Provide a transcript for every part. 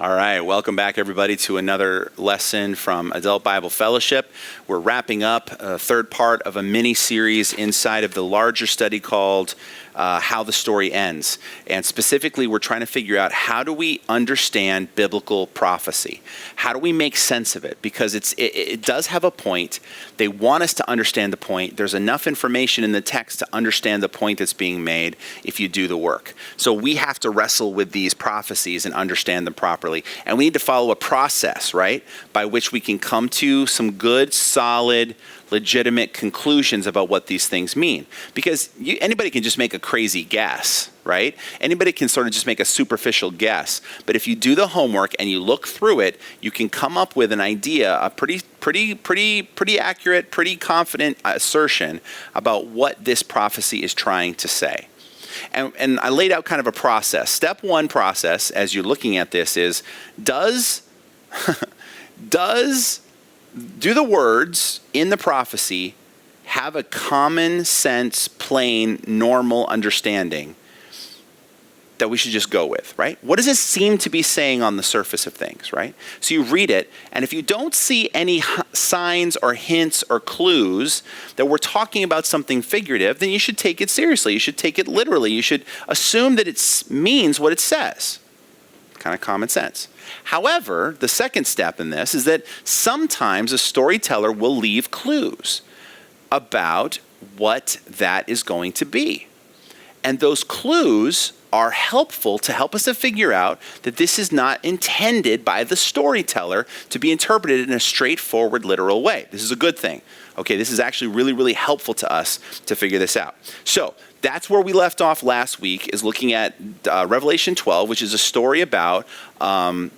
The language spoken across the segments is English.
All right, welcome back everybody to another lesson from Adult Bible Fellowship. We're wrapping up a third part of a mini-series inside of the larger study called How the Story Ends. And specifically, we're trying to figure out how do we understand biblical prophecy? How do we make sense of it? Because it does have a point. They want us to understand the point. There's enough information in the text to understand the point that's being made if you do the work. So we have to wrestle with these prophecies and understand them properly. And we need to follow a process, right, by which we can come to some good, solid, legitimate conclusions about what these things mean. Because anybody can just make a crazy guess, right? Anybody can sort of just make a superficial guess. But if you do the homework and you look through it, you can come up with an idea, a pretty accurate, pretty confident assertion about what this prophecy is trying to say. And I laid out kind of a process. Step one process, as you're looking at this, is do the words in the prophecy have a common sense, plain, normal understanding that we should just go with, right? What does it seem to be saying on the surface of things, right? So you read it, and if you don't see any signs or hints or clues that we're talking about something figurative, then you should take it seriously. You should take it literally. You should assume that it means what it says. Kind of common sense. However, the second step in this is that sometimes a storyteller will leave clues about what that is going to be. And those clues are helpful to help us to figure out that this is not intended by the storyteller to be interpreted in a straightforward, literal way. This is a good thing. Okay, this is actually really, really helpful to us to figure this out. So that's where we left off last week, is looking at Revelation 12, which is a story about a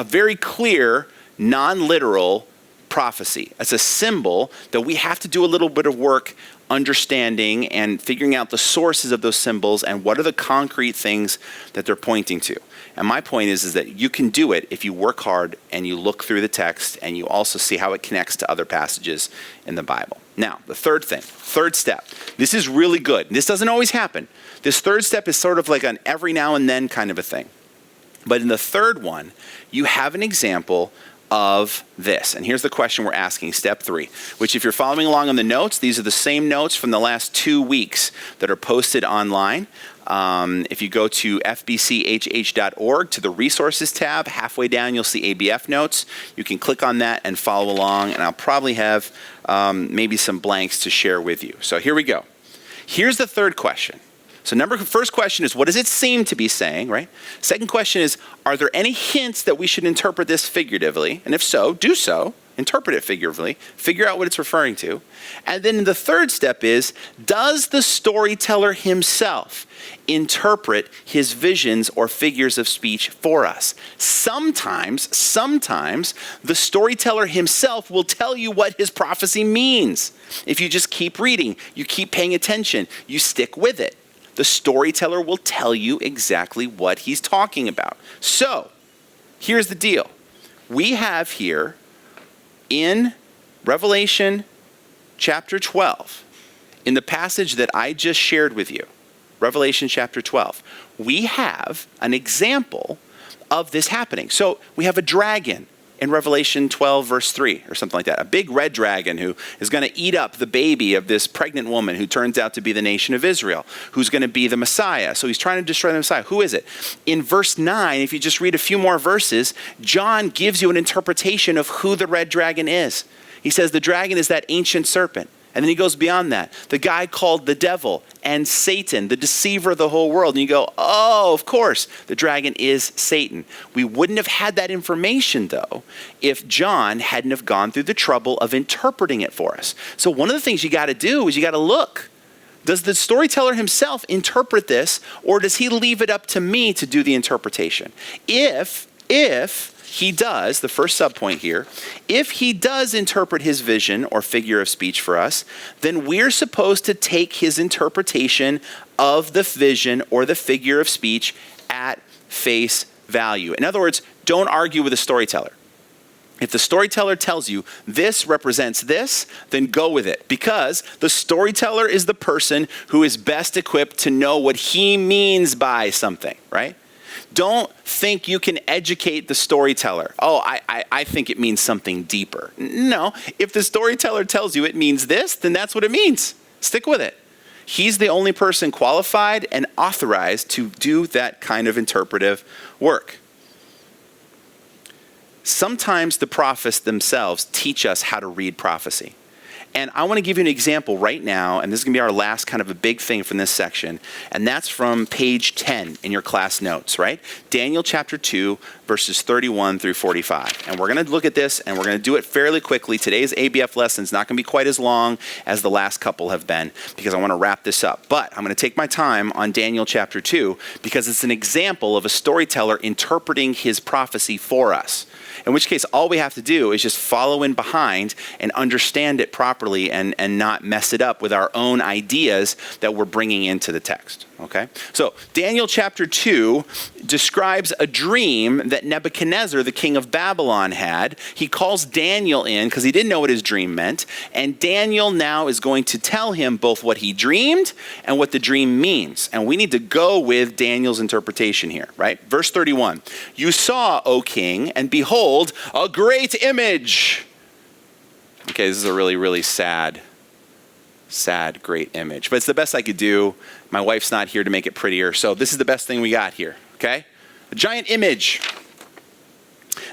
very clear, non-literal prophecy. It's a symbol that we have to do a little bit of work understanding and figuring out the sources of those symbols and what are the concrete things that they're pointing to. And my point is that you can do it if you work hard and you look through the text and you also see how it connects to other passages in the Bible. Now, the third step. This is really good. This doesn't always happen. This third step is sort of like an every now and then kind of a thing. But in the third one, you have an example of this. And here's the question we're asking, step 3, which if you're following along on the notes, these are the same notes from the last 2 weeks that are posted online. If you go to fbchh.org to the resources tab, halfway down you'll see ABF notes. You can click on that and follow along, and I'll probably have maybe some blanks to share with you. So here we go. Here's the third question. So first question is, what does it seem to be saying, right? Second question is, are there any hints that we should interpret this figuratively? And if so, do so. Interpret it figuratively. Figure out what it's referring to. And then the third step is, does the storyteller himself interpret his visions or figures of speech for us? Sometimes the storyteller himself will tell you what his prophecy means. If you just keep reading, you keep paying attention, you stick with it. The storyteller will tell you exactly what he's talking about. So, here's the deal. We have here in Revelation chapter 12, in the passage that I just shared with you, Revelation chapter 12, we have an example of this happening. So, we have a dragon in Revelation 12, verse 3, or something like that. A big red dragon who is going to eat up the baby of this pregnant woman who turns out to be the nation of Israel, who's going to be the Messiah. So he's trying to destroy the Messiah. Who is it? In verse 9, if you just read a few more verses, John gives you an interpretation of who the red dragon is. He says the dragon is that ancient serpent. And then he goes beyond that. The guy called the devil and Satan, the deceiver of the whole world. And you go, oh, of course, the dragon is Satan. We wouldn't have had that information, though, if John hadn't have gone through the trouble of interpreting it for us. So one of the things you got to do is you got to look. Does the storyteller himself interpret this, or does he leave it up to me to do the interpretation? If he does, the first subpoint here, if he does interpret his vision or figure of speech for us, then we're supposed to take his interpretation of the vision or the figure of speech at face value. In other words, don't argue with the storyteller. If the storyteller tells you this represents this, then go with it, because the storyteller is the person who is best equipped to know what he means by something, right? Don't think you can educate the storyteller. Oh, I think it means something deeper. No, if the storyteller tells you it means this, then that's what it means. Stick with it. He's the only person qualified and authorized to do that kind of interpretive work. Sometimes the prophets themselves teach us how to read prophecy. And I want to give you an example right now, and this is going to be our last kind of a big thing from this section, and that's from page 10 in your class notes, right? Daniel chapter 2, verses 31 through 45. And we're going to look at this, and we're going to do it fairly quickly. Today's ABF lesson is not going to be quite as long as the last couple have been, because I want to wrap this up. But I'm going to take my time on Daniel chapter 2, because it's an example of a storyteller interpreting his prophecy for us. In which case, all we have to do is just follow in behind and understand it properly and not mess it up with our own ideas that we're bringing into the text, okay? So Daniel chapter 2 describes a dream that Nebuchadnezzar, the king of Babylon, had. He calls Daniel in because he didn't know what his dream meant. And Daniel now is going to tell him both what he dreamed and what the dream means. And we need to go with Daniel's interpretation here, right? Verse 31, "You saw, O king, and behold, a great image." Okay, this is a really, really sad, great image. But it's the best I could do. My wife's not here to make it prettier, so this is the best thing we got here, okay? A giant image.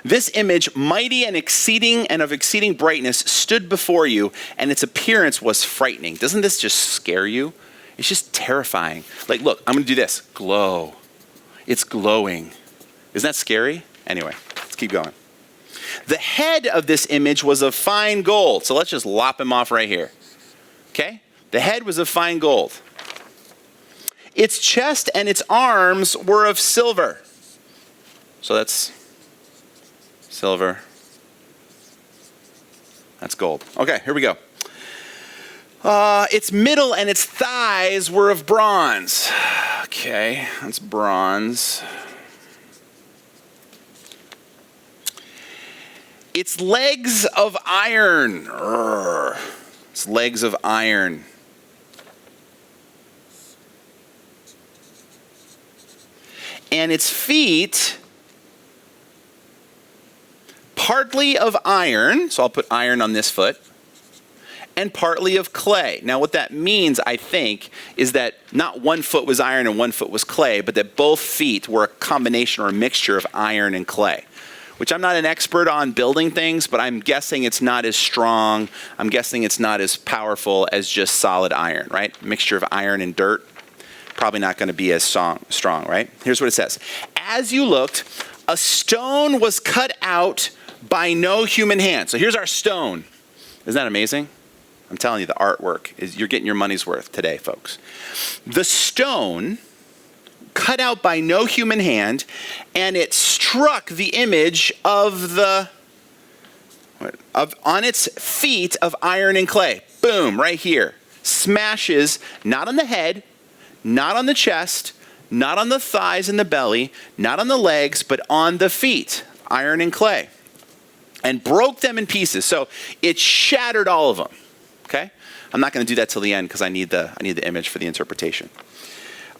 "This image, mighty and of exceeding brightness, stood before you, and its appearance was frightening." Doesn't this just scare you? It's just terrifying. Like, look, I'm going to do this. Glow. It's glowing. Isn't that scary? Anyway, let's keep going. "The head of this image was of fine gold." So let's just lop him off right here. Okay? The head was of fine gold. "Its chest and its arms were of silver." So that's silver. That's gold. Okay, here we go. "Its middle and its thighs were of bronze." Okay, that's bronze. "Its legs of iron." Its legs of iron. "And its feet, partly of iron," so I'll put iron on this foot, "and partly of clay." Now what that means, I think, is that not one foot was iron and one foot was clay, but that both feet were a combination or a mixture of iron and clay. Which I'm not an expert on building things, but I'm guessing it's not as strong. I'm guessing it's not as powerful as just solid iron, right? Mixture of iron and dirt. Probably not going to be as strong, right? Here's what it says. "As you looked, a stone was cut out by no human hand." So here's our stone. Isn't that amazing? I'm telling you, the artwork is, you're getting your money's worth today, folks. "The stone cut out by no human hand, and it struck the image on its feet of iron and clay." Boom, right here. Smashes, not on the head, not on the chest, not on the thighs and the belly, not on the legs, but on the feet, iron and clay. "And broke them in pieces." So it shattered all of them, okay? I'm not going to do that till the end because I need the image for the interpretation.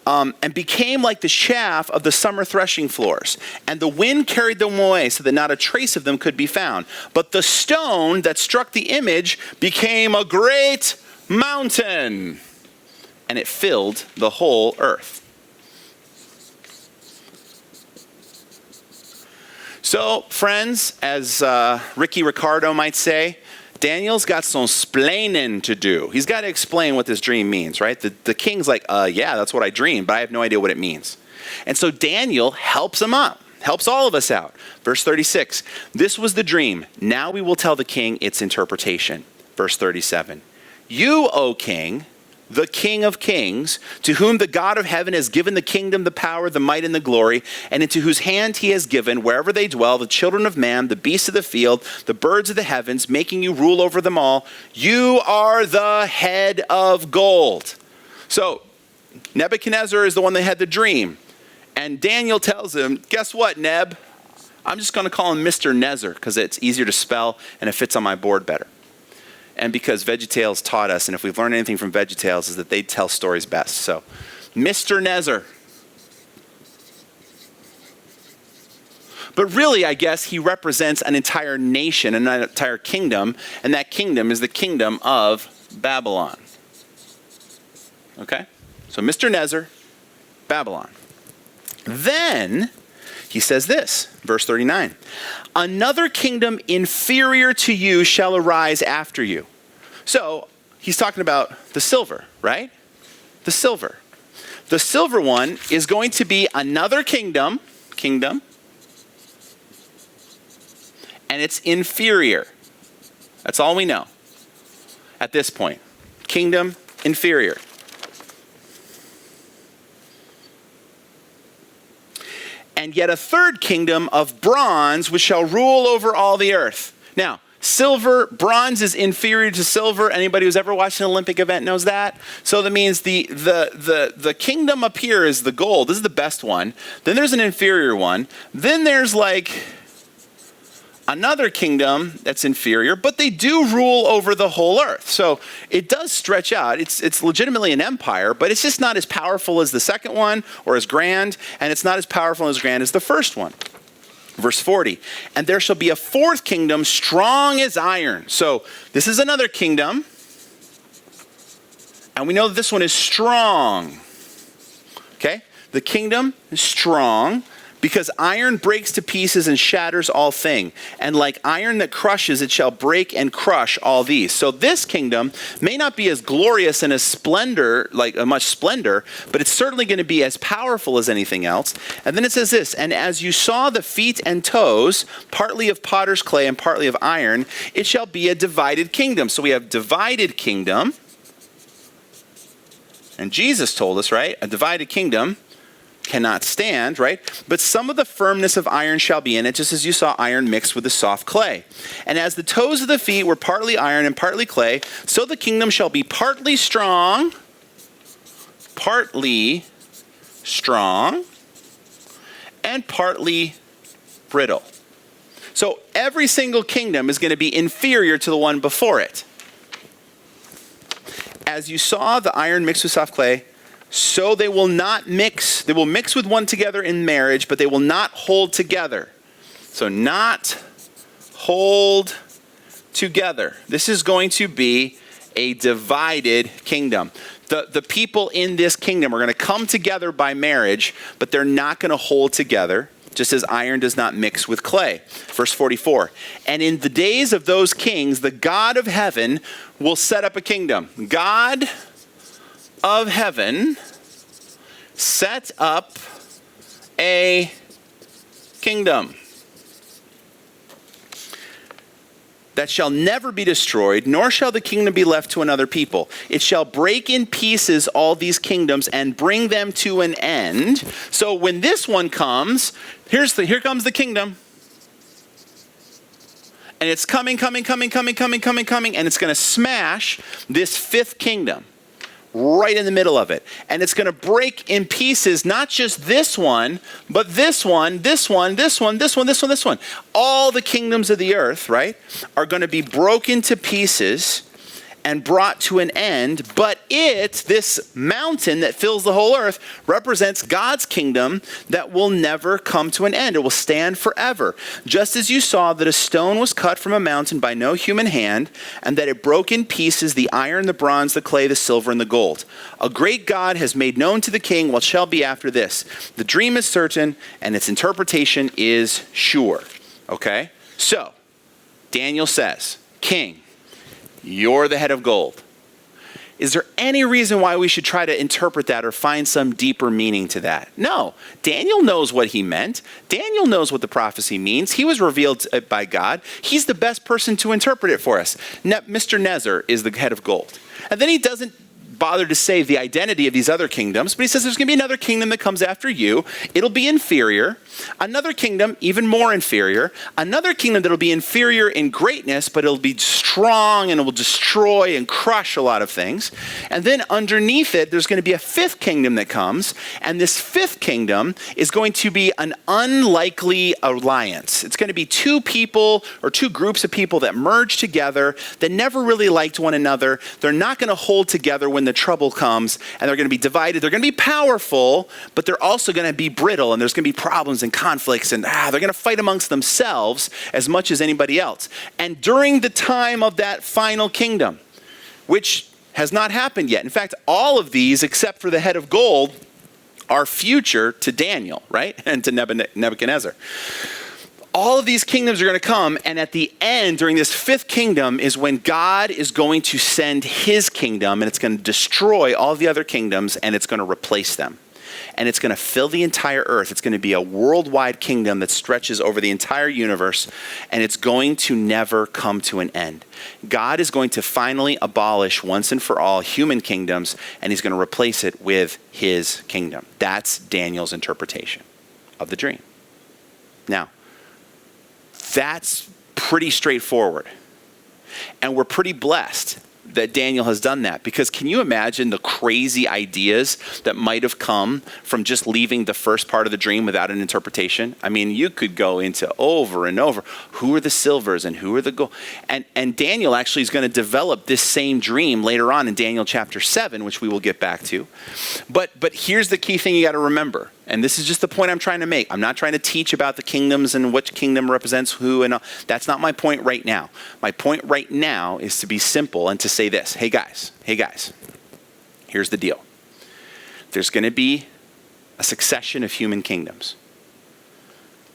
"And became like the chaff of the summer threshing floors. And the wind carried them away so that not a trace of them could be found. But the stone that struck the image became a great mountain. And it filled the whole earth." So, friends, as Ricky Ricardo might say, Daniel's got some splaining to do. He's got to explain what this dream means, right? The king's like, yeah, that's what I dreamed, but I have no idea what it means. And so Daniel helps him up, helps all of us out. Verse 36, "This was the dream. Now we will tell the king its interpretation." Verse 37, "You, O king, the King of kings, to whom the God of heaven has given the kingdom, the power, the might, and the glory, and into whose hand he has given, wherever they dwell, the children of man, the beasts of the field, the birds of the heavens, making you rule over them all. You are the head of gold." So Nebuchadnezzar is the one that had the dream. And Daniel tells him, guess what, Neb? I'm just going to call him Mr. Nezer because it's easier to spell and it fits on my board better. And because VeggieTales taught us, and if we've learned anything from VeggieTales, is that they tell stories best. So, Mr. Nezer. But really, I guess he represents an entire nation, an entire kingdom, and that kingdom is the kingdom of Babylon. Okay? So Mr. Nezer, Babylon. Then he says this, verse 39. Another kingdom inferior to you shall arise after you. So he's talking about the silver, right? The silver. The silver one is going to be another kingdom, and it's inferior. That's all we know at this point. Kingdom, inferior. And yet a third kingdom of bronze, which shall rule over all the earth. Now, bronze is inferior to silver. Anybody who's ever watched an Olympic event knows that. So that means the kingdom up here is the gold. This is the best one. Then there's an inferior one. Then there's like another kingdom that's inferior, but they do rule over the whole earth. So it does stretch out. It's legitimately an empire, but it's just not as powerful as the second one or as grand, and it's not as powerful and as grand as the first one. Verse 40, and there shall be a fourth kingdom strong as iron. So this is another kingdom, and we know that this one is strong. Okay? The kingdom is strong, because iron breaks to pieces and shatters all things. And like iron that crushes, it shall break and crush all these. So this kingdom may not be as glorious and as splendor, like a much splendor, but it's certainly going to be as powerful as anything else. And then it says this, and as you saw the feet and toes, partly of potter's clay and partly of iron, it shall be a divided kingdom. So we have divided kingdom. And Jesus told us, right? A divided kingdom cannot stand, right? But some of the firmness of iron shall be in it, just as you saw iron mixed with the soft clay. And as the toes of the feet were partly iron and partly clay, so the kingdom shall be partly strong, and partly brittle. So every single kingdom is going to be inferior to the one before it. As you saw the iron mixed with soft clay, so they will not mix. They will mix with one together in marriage, but they will not hold together. So not hold together. This is going to be a divided kingdom. The people in this kingdom are going to come together by marriage, but they're not going to hold together, just as iron does not mix with clay. Verse 44, and in the days of those kings, the God of heaven will set up a kingdom. God of heaven set up a kingdom that shall never be destroyed, nor shall the kingdom be left to another people. It shall break in pieces all these kingdoms and bring them to an end. So when this one comes, here comes the kingdom. And it's coming, and it's going to smash this fifth kingdom right in the middle of it. And it's going to break in pieces, not just this one, but this one. All the kingdoms of the earth, right, are going to be broken to pieces and brought to an end. But this mountain that fills the whole earth, represents God's kingdom that will never come to an end. It will stand forever. Just as you saw that a stone was cut from a mountain by no human hand, and that it broke in pieces the iron, the bronze, the clay, the silver, and the gold. A great God has made known to the king what shall be after this. The dream is certain, and its interpretation is sure. Okay? So, Daniel says, King, you're the head of gold. Is there any reason why we should try to interpret that or find some deeper meaning to that? No. Daniel knows what he meant. Daniel knows what the prophecy means. He was revealed by God. He's the best person to interpret it for us. Mr. Nezer is the head of gold. And then he doesn't bother to say the identity of these other kingdoms, but he says there's going to be another kingdom that comes after you. It'll be inferior. Another kingdom, even more inferior. Another kingdom that'll be inferior in greatness, but it'll be strong and it will destroy and crush a lot of things. And then underneath it, there's going to be a fifth kingdom that comes. And this fifth kingdom is going to be an unlikely alliance. It's going to be two people or two groups of people that merge together that never really liked one another. They're not going to hold together when when the trouble comes, and they're going to be divided. They're going to be powerful, but they're also going to be brittle, and there's going to be problems and conflicts, and they're going to fight amongst themselves as much as anybody else. And during the time of that final kingdom, which has not happened yet. In fact, all of these, except for the head of gold, are future to Daniel, right? And to Nebuchadnezzar. All of these kingdoms are going to come, and at the end, during this fifth kingdom, is when God is going to send his kingdom, and it's going to destroy all the other kingdoms, and it's going to replace them. And it's going to fill the entire earth. It's going to be a worldwide kingdom that stretches over the entire universe, and it's going to never come to an end. God is going to finally abolish once and for all human kingdoms, and he's going to replace it with his kingdom. That's Daniel's interpretation of the dream. Now, that's pretty straightforward. And we're pretty blessed that Daniel has done that, because can you imagine the crazy ideas that might have come from just leaving the first part of the dream without an interpretation? I mean, you could go into over and over, who are the silvers and who are the gold? And Daniel actually is going to develop this same dream later on in Daniel chapter 7, which we will get back to. But here's the key thing you got to remember. And this is just the point I'm trying to make. I'm not trying to teach about the kingdoms and which kingdom represents who, and all. That's not my point right now. My point right now is to be simple and to say this. Hey guys, here's the deal. There's going to be a succession of human kingdoms.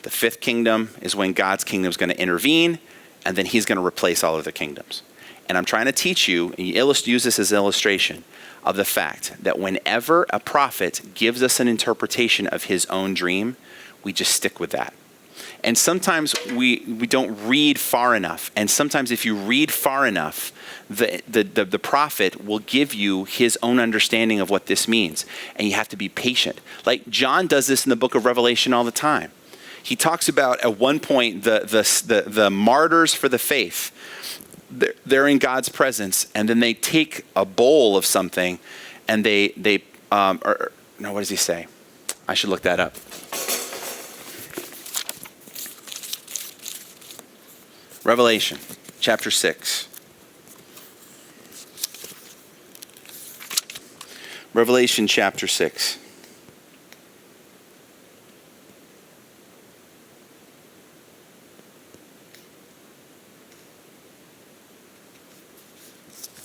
The fifth kingdom is when God's kingdom is going to intervene, and then he's going to replace all of the kingdoms. And I'm trying to teach you, and you use this as an illustration, of the fact that whenever a prophet gives us an interpretation of his own dream, we just stick with that. And sometimes we don't read far enough. And sometimes if you read far enough, the prophet will give you his own understanding of what this means. And you have to be patient. Like John does this in the book of Revelation all the time. He talks about at one point the martyrs for the faith. They're in God's presence, and then they take a bowl of something, and what does he say? I should look that up. Revelation chapter 6. Revelation chapter 6.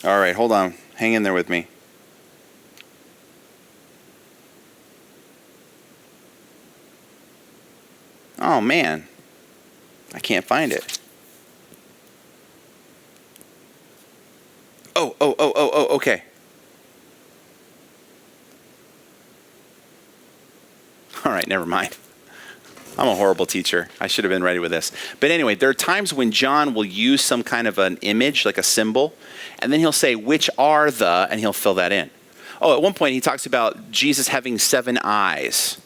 All right, hold on. Hang in there with me. Oh, man. I can't find it. Oh, okay. All right, never mind. I'm a horrible teacher. I should have been ready with this. But anyway, there are times when John will use some kind of an image, like a symbol, and then he'll say, which are the, and he'll fill that in. Oh, at one point he talks about Jesus having 7 eyes.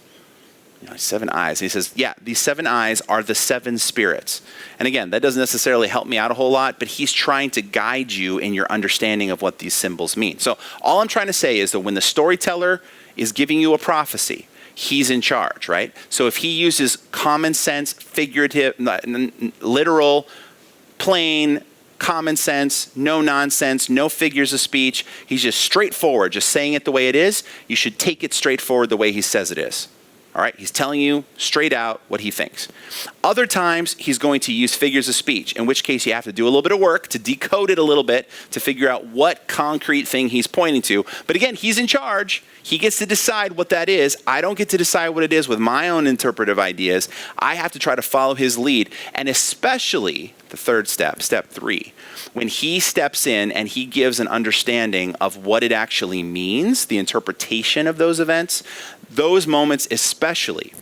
7 eyes. And he says, yeah, these 7 eyes are the 7 spirits. And again, that doesn't necessarily help me out a whole lot, but he's trying to guide you in your understanding of what these symbols mean. So all I'm trying to say is that when the storyteller is giving you a prophecy, he's in charge, right? So if he uses common sense, figurative, literal, plain, common sense, no nonsense, no figures of speech, he's just straightforward, just saying it the way it is, you should take it straightforward the way he says it is. All right, he's telling you straight out what he thinks. Other times, he's going to use figures of speech, in which case you have to do a little bit of work to decode it a little bit to figure out what concrete thing he's pointing to. But again, he's in charge. He gets to decide what that is. I don't get to decide what it is with my own interpretive ideas. I have to try to follow his lead. And especially the third step, step 3, when he steps in and he gives an understanding of what it actually means, the interpretation of those events, those moments especially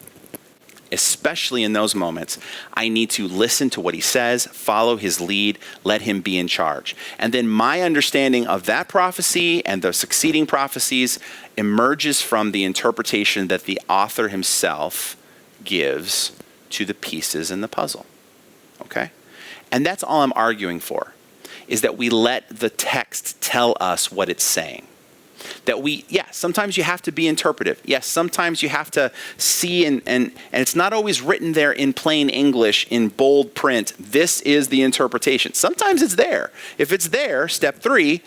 in those moments, I need to listen to what he says, follow his lead, let him be in charge. And then my understanding of that prophecy and the succeeding prophecies emerges from the interpretation that the author himself gives to the pieces in the puzzle. Okay? And that's all I'm arguing for, is that we let the text tell us what it's saying. That sometimes you have to be interpretive. Yes, sometimes you have to see, and it's not always written there in plain English, in bold print, this is the interpretation. Sometimes it's there. If it's there, step 3,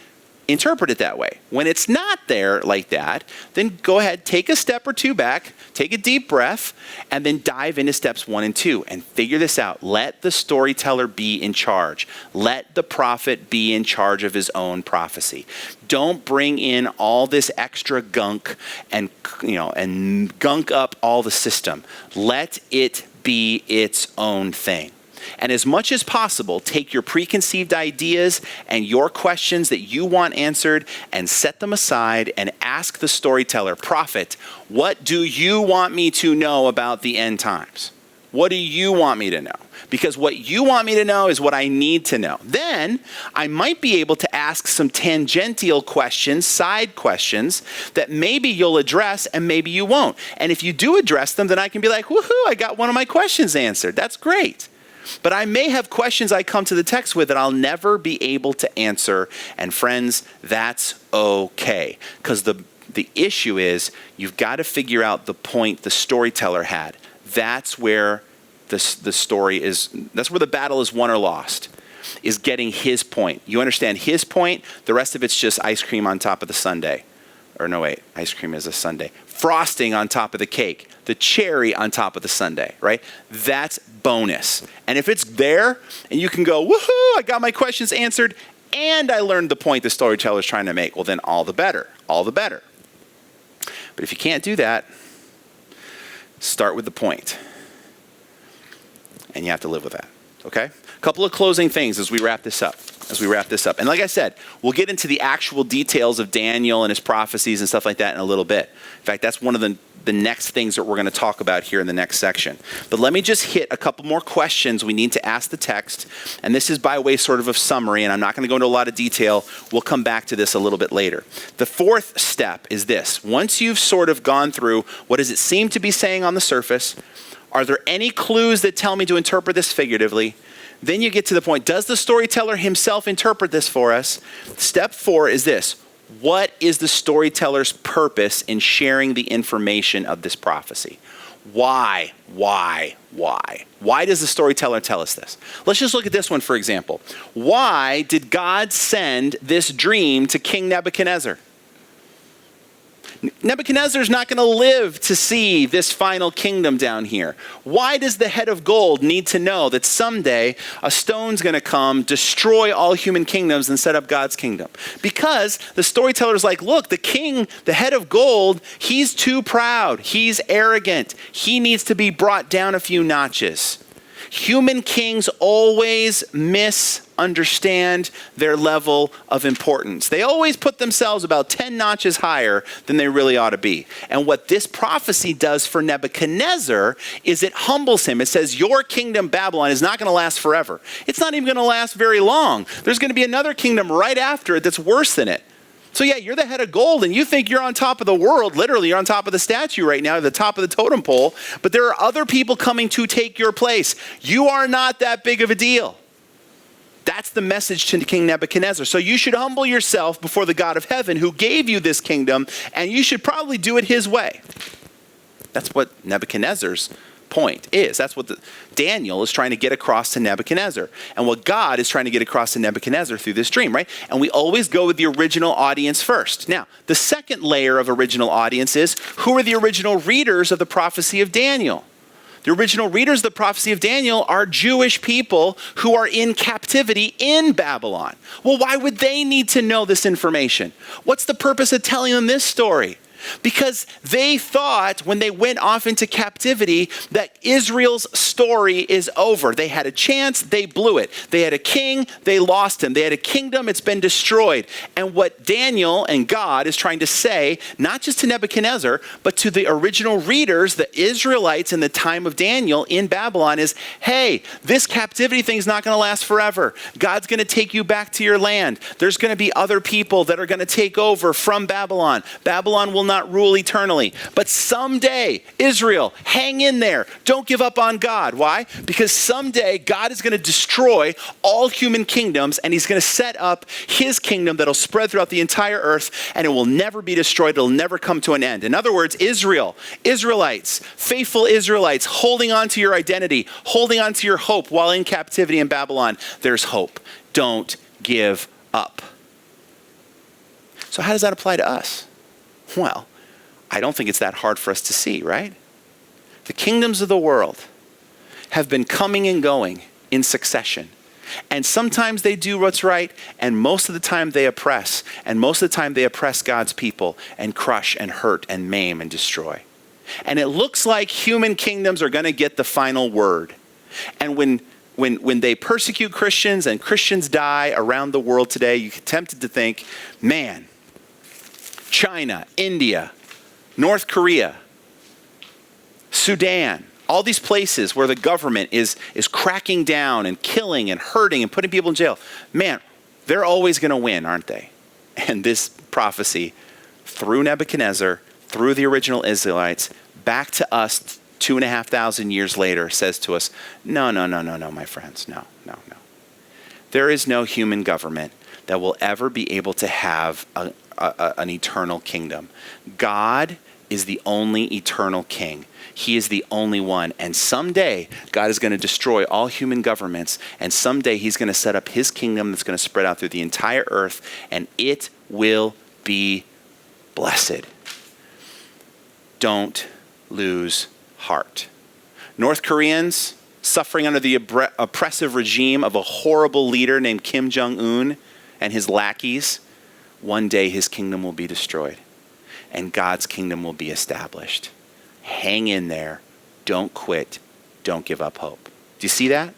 interpret it that way. When it's not there like that, then go ahead, take a step or two back, take a deep breath, and then dive into steps 1 and 2 and figure this out. Let the storyteller be in charge. Let the prophet be in charge of his own prophecy. Don't bring in all this extra gunk and gunk up all the system. Let it be its own thing. And as much as possible, take your preconceived ideas and your questions that you want answered and set them aside and ask the storyteller, prophet, what do you want me to know about the end times? What do you want me to know? Because what you want me to know is what I need to know. Then I might be able to ask some tangential questions, side questions, that maybe you'll address and maybe you won't. And if you do address them, then I can be like, woohoo, I got one of my questions answered. That's great. But I may have questions I come to the text with that I'll never be able to answer. And friends, that's okay. Because the issue is you've got to figure out the point the storyteller had. That's where the story is, that's where the battle is won or lost, is getting his point. You understand his point, the rest of it's just ice cream on top of the sundae. Or no, wait, ice cream is a sundae. Frosting on top of the cake. The cherry on top of the sundae, right? That's bonus. And if it's there and you can go, woohoo, I got my questions answered and I learned the point the storyteller is trying to make, well then all the better, all the better. But if you can't do that, start with the point. And you have to live with that, okay? A couple of closing things as we wrap this up. And like I said, we'll get into the actual details of Daniel and his prophecies and stuff like that in a little bit. In fact, that's one of the next things that we're going to talk about here in the next section. But let me just hit a couple more questions we need to ask the text. And this is by way sort of summary, and I'm not going to go into a lot of detail. We'll come back to this a little bit later. The fourth step is this. Once you've sort of gone through what does it seem to be saying on the surface, are there any clues that tell me to interpret this figuratively? Then you get to the point, does the storyteller himself interpret this for us? Step 4 is this. What is the storyteller's purpose in sharing the information of this prophecy? Why? Why does the storyteller tell us this? Let's just look at this one, for example. Why did God send this dream to King Nebuchadnezzar? Nebuchadnezzar's not going to live to see this final kingdom down here. Why does the head of gold need to know that someday a stone's going to come, destroy all human kingdoms, and set up God's kingdom? Because the storyteller's like, look, the king, the head of gold, he's too proud. He's arrogant. He needs to be brought down a few notches. Human kings always misunderstand their level of importance. They always put themselves about 10 notches higher than they really ought to be. And what this prophecy does for Nebuchadnezzar is it humbles him. It says, your kingdom, Babylon, is not going to last forever. It's not even going to last very long. There's going to be another kingdom right after it that's worse than it. So yeah, you're the head of gold and you think you're on top of the world. Literally, you're on top of the statue right now, at the top of the totem pole. But there are other people coming to take your place. You are not that big of a deal. That's the message to King Nebuchadnezzar. So you should humble yourself before the God of heaven who gave you this kingdom, and you should probably do it his way. That's what Nebuchadnezzar's point is. That's what Daniel is trying to get across to Nebuchadnezzar. And what God is trying to get across to Nebuchadnezzar through this dream, right? And we always go with the original audience first. Now, the second layer of original audience is, who are the original readers of the prophecy of Daniel? The original readers of the prophecy of Daniel are Jewish people who are in captivity in Babylon. Well, why would they need to know this information? What's the purpose of telling them this story? Because they thought when they went off into captivity that Israel's story is over. They had a chance, they blew it. They had a king, they lost him. They had a kingdom, it's been destroyed. And what Daniel and God is trying to say, not just to Nebuchadnezzar, but to the original readers, the Israelites in the time of Daniel in Babylon is, hey, this captivity thing's not going to last forever. God's going to take you back to your land. There's going to be other people that are going to take over from Babylon. Babylon will not rule eternally. But someday, Israel, hang in there. Don't give up on God. Why? Because someday God is going to destroy all human kingdoms and he's going to set up his kingdom that'll spread throughout the entire earth and it will never be destroyed. It'll never come to an end. In other words, Israel, Israelites, faithful Israelites, holding on to your identity, holding on to your hope while in captivity in Babylon. There's hope. Don't give up. So how does that apply to us? Well, I don't think it's that hard for us to see, right? The kingdoms of the world have been coming and going in succession. And sometimes they do what's right, and most of the time they oppress. And most of the time they oppress God's people and crush and hurt and maim and destroy. And it looks like human kingdoms are going to get the final word. And when they persecute Christians and Christians die around the world today, you're tempted to think, man, China, India, North Korea, Sudan, all these places where the government is cracking down and killing and hurting and putting people in jail. Man, they're always going to win, aren't they? And this prophecy, through Nebuchadnezzar, through the original Israelites, back to us 2,500 years later, says to us, no, my friends, no. There is no human government that will ever be able to have an eternal kingdom. God is the only eternal king. He is the only one. And someday, God is going to destroy all human governments. And someday, he's going to set up his kingdom that's going to spread out through the entire earth. And it will be blessed. Don't lose heart. North Koreans suffering under the oppressive regime of a horrible leader named Kim Jong-un and his lackeys. One day, his kingdom will be destroyed. And God's kingdom will be established. Hang in there. Don't quit. Don't give up hope. Do you see that?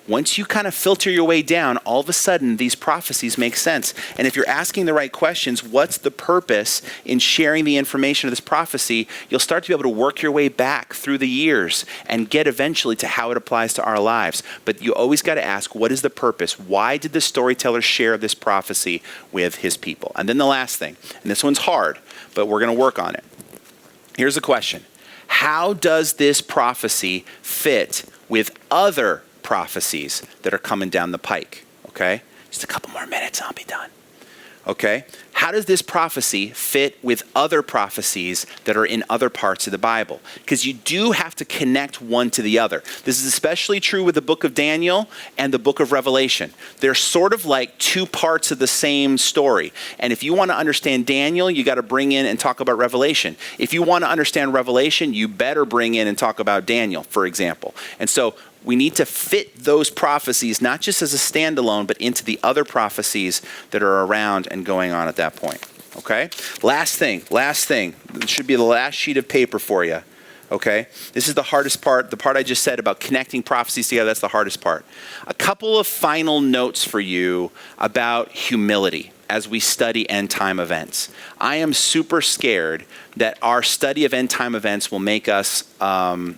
Once you kind of filter your way down, all of a sudden these prophecies make sense. And if you're asking the right questions, what's the purpose in sharing the information of this prophecy, you'll start to be able to work your way back through the years and get eventually to how it applies to our lives. But you always got to ask, what is the purpose? Why did the storyteller share this prophecy with his people? And then the last thing, and this one's hard, but we're going to work on it. Here's the question. How does this prophecy fit with other prophecies that are coming down the pike? Okay? Just a couple more minutes, I'll be done. Okay? How does this prophecy fit with other prophecies that are in other parts of the Bible? Because you do have to connect one to the other. This is especially true with the book of Daniel and the book of Revelation. They're sort of like two parts of the same story. And if you want to understand Daniel, you got to bring in and talk about Revelation. If you want to understand Revelation, you better bring in and talk about Daniel, for example. And so we need to fit those prophecies, not just as a standalone, but into the other prophecies that are around and going on at that point. Okay? Last thing. It should be the last sheet of paper for you. Okay? This is the hardest part. The part I just said about connecting prophecies together, that's the hardest part. A couple of final notes for you about humility as we study end time events. I am super scared that our study of end time events will make us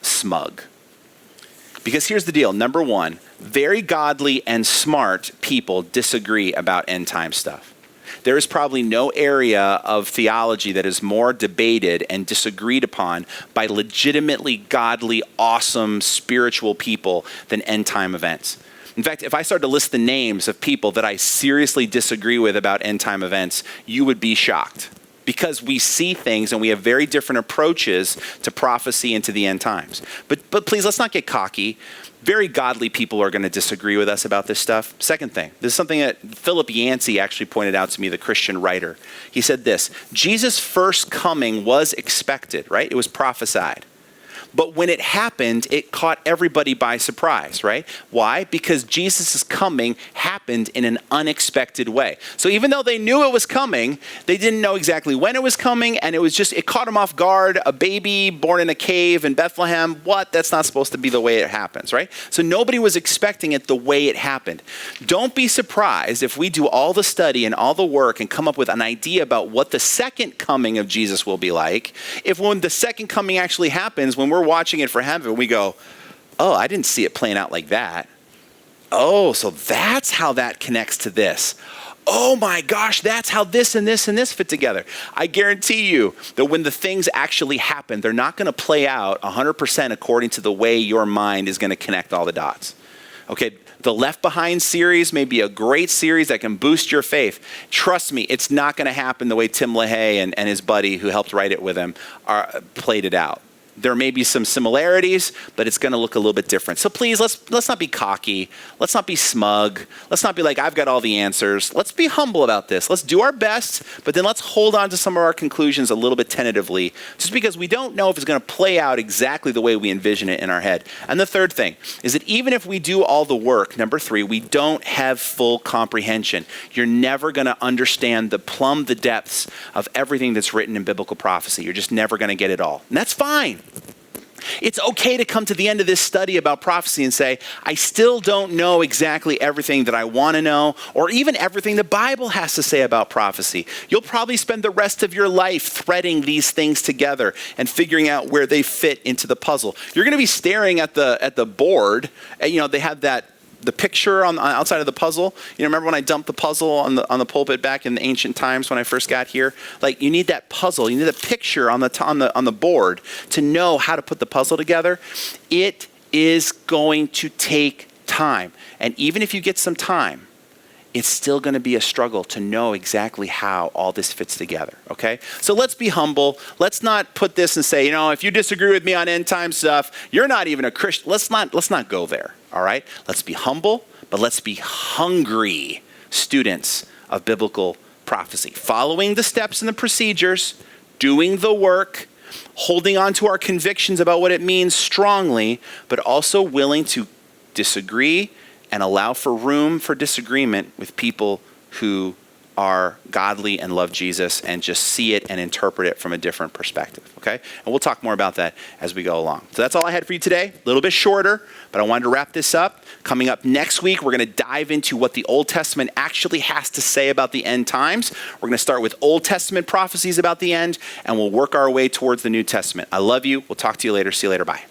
smug. Because here's the deal. Number one, very godly and smart people disagree about end time stuff. There is probably no area of theology that is more debated and disagreed upon by legitimately godly, awesome, spiritual people than end time events. In fact, if I started to list the names of people that I seriously disagree with about end time events, you would be shocked. Because we see things and we have very different approaches to prophecy and to the end times. But please, let's not get cocky. Very godly people are going to disagree with us about this stuff. Second thing, this is something that Philip Yancey actually pointed out to me, the Christian writer. He said this, Jesus' first coming was expected, right? It was prophesied. But when it happened, it caught everybody by surprise, right? Why? Because Jesus' coming happened in an unexpected way. So even though they knew it was coming, they didn't know exactly when it was coming, and it caught them off guard. A baby born in a cave in Bethlehem, what? That's not supposed to be the way it happens, right? So nobody was expecting it the way it happened. Don't be surprised if we do all the study and all the work and come up with an idea about what the second coming of Jesus will be like, if when the second coming actually happens, when we're watching it for heaven, we go, oh, I didn't see it playing out like that. Oh, so that's how that connects to this. Oh my gosh, that's how this and this and this fit together. I guarantee you that when the things actually happen, they're not going to play out 100% according to the way your mind is going to connect all the dots. Okay, the Left Behind series may be a great series that can boost your faith. Trust me, it's not going to happen the way Tim LaHaye and his buddy who helped write it with him played it out. There may be some similarities, but it's going to look a little bit different. So please, let's not be cocky. Let's not be smug. Let's not be like, I've got all the answers. Let's be humble about this. Let's do our best, but then let's hold on to some of our conclusions a little bit tentatively, just because we don't know if it's going to play out exactly the way we envision it in our head. And the third thing is that even if we do all the work, number 3, we don't have full comprehension. You're never going to understand the depths of everything that's written in biblical prophecy. You're just never going to get it all. And that's fine. It's okay to come to the end of this study about prophecy and say, I still don't know exactly everything that I want to know, or even everything the Bible has to say about prophecy. You'll probably spend the rest of your life threading these things together and figuring out where they fit into the puzzle. You're going to be staring at the board, and, they have the picture on the outside of the puzzle. Remember when I dumped the puzzle on the pulpit back in the ancient times when I first got here? Like, you need that puzzle. You need a picture on the board to know how to put the puzzle together. It is going to take time. And even if you get some time, it's still going to be a struggle to know exactly how all this fits together, okay? So let's be humble. Let's not put this and say, if you disagree with me on end time stuff, you're not even a Christian. Let's not go there, all right? Let's be humble, but let's be hungry students of biblical prophecy, following the steps and the procedures, doing the work, holding on to our convictions about what it means strongly, but also willing to disagree and allow for room for disagreement with people who are godly and love Jesus and just see it and interpret it from a different perspective, okay? And we'll talk more about that as we go along. So that's all I had for you today. A little bit shorter, but I wanted to wrap this up. Coming up next week, we're going to dive into what the Old Testament actually has to say about the end times. We're going to start with Old Testament prophecies about the end, and we'll work our way towards the New Testament. I love you. We'll talk to you later. See you later. Bye.